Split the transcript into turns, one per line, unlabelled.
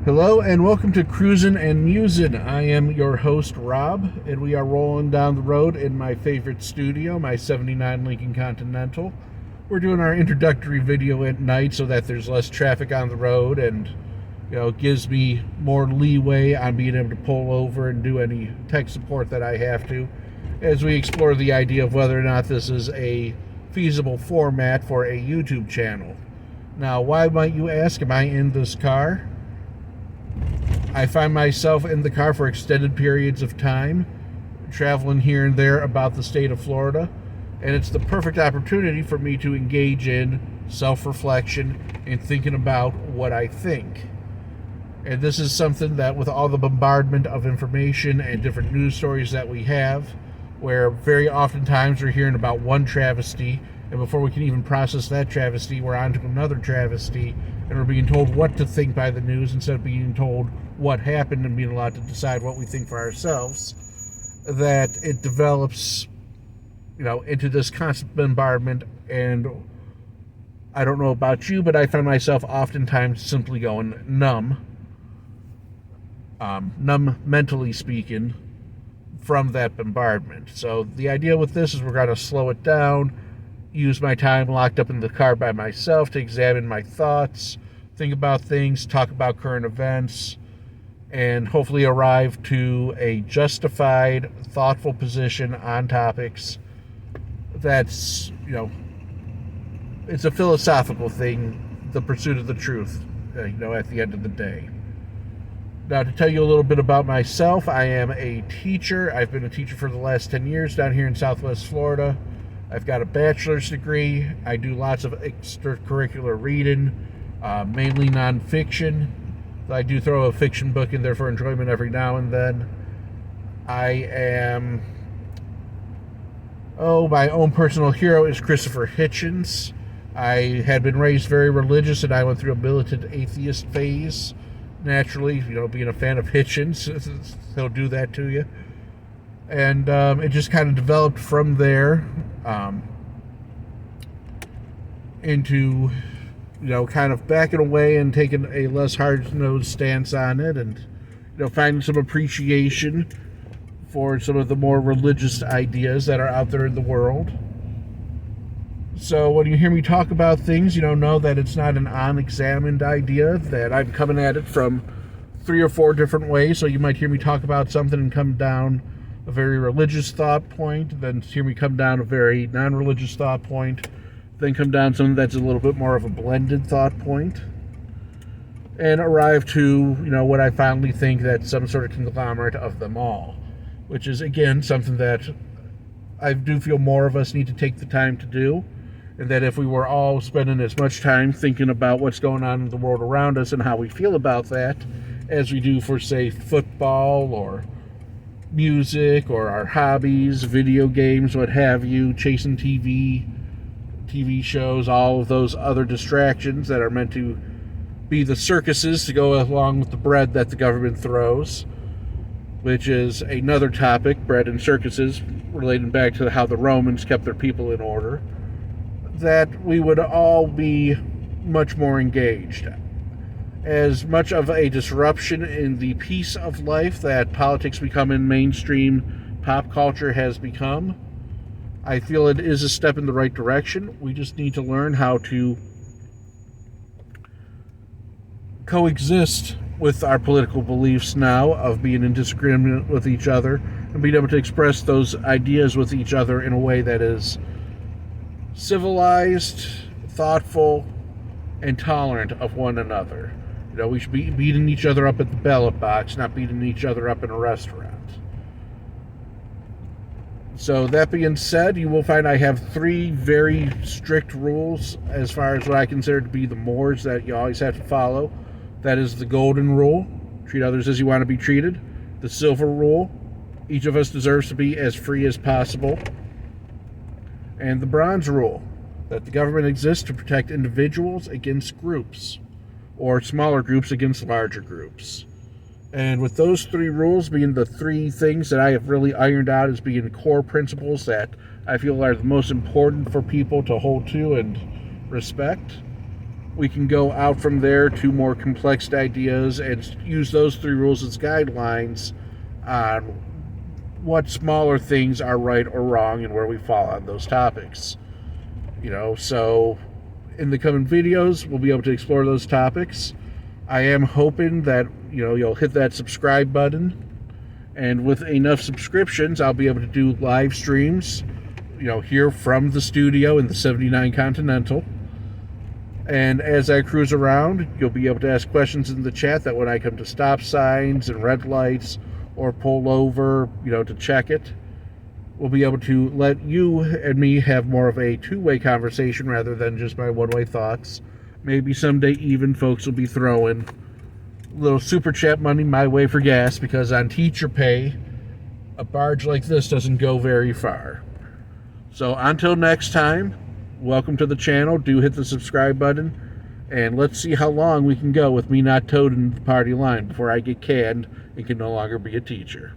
Hello and welcome to Cruising and Musing. I am your host, Rob, and we are rolling down the road in my favorite studio, my 79 Lincoln Continental. We're doing our introductory video at night so that there's less traffic on the road and, gives me more leeway on being able to pull over and do any tech support that I have to as we explore the idea of whether or not this is a feasible format for a YouTube channel. Now, why might you ask, am I in this car? I find myself in the car for extended periods of time, traveling here and there about the state of Florida, and it's the perfect opportunity for me to engage in self-reflection and thinking about what I think. And this is something that, with all the bombardment of information and different news stories that we have, where very oftentimes we're hearing about one travesty, and before we can even process that travesty, we're on to another travesty, and we're being told what to think by the news instead of being told what happened and being allowed to decide what we think for ourselves, that it develops, into this constant bombardment. And I don't know about you, but I find myself oftentimes simply going numb mentally speaking, from that bombardment. So the idea with this is we're going to slow it down, use my time locked up in the car by myself to examine my thoughts, think about things, talk about current events, and hopefully arrive to a justified, thoughtful position on topics that's, it's a philosophical thing, the pursuit of the truth, at the end of the day. Now, to tell you a little bit about myself, I am a teacher. I've been a teacher for the last 10 years down here in Southwest Florida. I've got a bachelor's degree. I do lots of extracurricular reading, mainly nonfiction. I do throw a fiction book in there for enjoyment every now and then. I am... my own personal hero is Christopher Hitchens. I had been raised very religious, and I went through a militant atheist phase. Naturally, being a fan of Hitchens, he'll do that to you. And it just kind of developed from there into, kind of backing away and taking a less hard-nosed stance on it, and, finding some appreciation for some of the more religious ideas that are out there in the world. So when you hear me talk about things, know that it's not an unexamined idea, that I'm coming at it from 3 or 4 different ways. So you might hear me talk about something and come down a very religious thought point, then hear me come down a very non-religious thought point, then come down something that's a little bit more of a blended thought point, and arrive to, what I finally think that's some sort of conglomerate of them all, which is, again, something that I do feel more of us need to take the time to do. And that if we were all spending as much time thinking about what's going on in the world around us and how we feel about that as we do for, say, football or music or our hobbies, video games, what have you, chasing TV shows, all of those other distractions that are meant to be the circuses to go along with the bread that the government throws, which is another topic, bread and circuses, relating back to how the Romans kept their people in order, that we would all be much more engaged. As much of a disruption in the peace of life that politics become in mainstream pop culture has become, I feel it is a step in the right direction. We just need to learn how to coexist with our political beliefs now, of being in disagreement with each other and being able to express those ideas with each other in a way that is civilized, thoughtful, and tolerant of one another. We should be beating each other up at the ballot box, not beating each other up in a restaurant. So that being said, you will find I have 3 very strict rules as far as what I consider to be the mores that you always have to follow. That is the golden rule: treat others as you want to be treated. The silver rule: each of us deserves to be as free as possible. And the bronze rule: that the government exists to protect individuals against groups, or smaller groups against larger groups. And with those 3 rules being the 3 things that I have really ironed out as being core principles that I feel are the most important for people to hold to and respect, we can go out from there to more complex ideas and use those 3 rules as guidelines on what smaller things are right or wrong and where we fall on those topics. So in the coming videos, we'll be able to explore those topics. I am hoping that, you'll hit that subscribe button. And with enough subscriptions, I'll be able to do live streams, here from the studio in the 79 Continental. And as I cruise around, you'll be able to ask questions in the chat that when I come to stop signs and red lights or pull over, to check it, we'll be able to let you and me have more of a two-way conversation rather than just my one-way thoughts. Maybe someday even folks will be throwing little super chat money my way for gas, because on teacher pay, a barge like this doesn't go very far. So until next time, welcome to the channel. Do hit the subscribe button, and let's see how long we can go with me not toting the party line before I get canned and can no longer be a teacher.